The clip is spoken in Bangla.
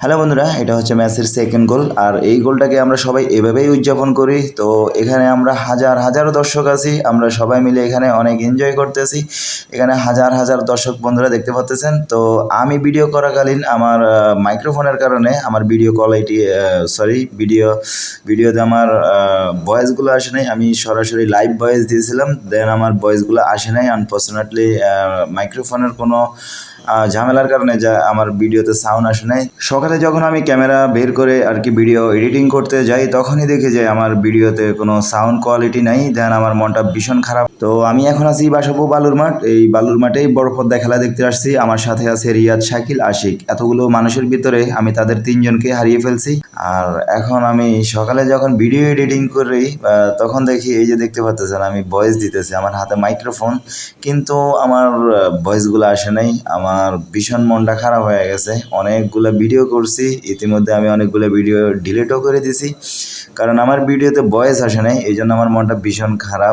হ্যালো বন্ধুরা, এটা হচ্ছে ম্যাচের সেকেন্ড গোল। আর এই গোলটাকে আমরা সবাই এভাবেই উদযাপন করি। তো এখানে আমরা হাজার হাজার দর্শক আছি, আমরা সবাই মিলে এখানে অনেক এনজয় করতেছি। এখানে হাজার হাজার দর্শক বন্ধুরা দেখতে পাচ্ছেন। তো আমি ভিডিও করাকালীন আমার মাইক্রোফোনের কারণে আমার ভিডিও কোয়ালিটি ভিডিওতে আমার ভয়েসগুলো আসে নাই। আমি সরাসরি লাইভ ভয়েস দিয়েছিলাম, দেন আমার ভয়েসগুলো আসে নাই। আনফর্চুনেটলি মাইক্রোফোনের কোনো ঝামেলার কারণে যা আমার ভিডিওতে সাউন্ড আসে নাই। সকালে যখন আমি ক্যামেরা বের করে আর কি ভিডিও এডিটিং করতে যাই, তখনই দেখি যে আমার ভিডিওতে কোনো সাউন্ড কোয়ালিটি নাই। দেন আমার মনটা ভীষণ খারাপ। তো আমি এখন আছি বাসাবো বালুর মাঠ। এই বালুর মাঠেই বড় পর্দায় খেলা দেখতে আসছি। আমার সাথে আছে রিয়াদ, শাকিল, আশিক। এতগুলো মানুষের ভিতরে আমি তাদের তিনজনকে হারিয়ে ফেলছি। আর এখন আমি সকালে যখন ভিডিও এডিটিং করি, তখন দেখি এই যে দেখতে পাচ্ছেন আমি ভয়েস দিতেছি, আমার হাতে মাইক্রোফোন, কিন্তু আমার ভয়েসগুলো আসে নাই। আমার ভীষণ মনটা খারাপ হয়ে গেছে। অনেকগুলো ভিডিও করছি, ইতিমধ্যে আমি অনেকগুলো ভিডিও ডিলিটও করে দিছি, কারণ আমার ভিডিওতে ভয়েস আসে নাই। এই জন্য আমার মনটা ভীষণ খারাপ।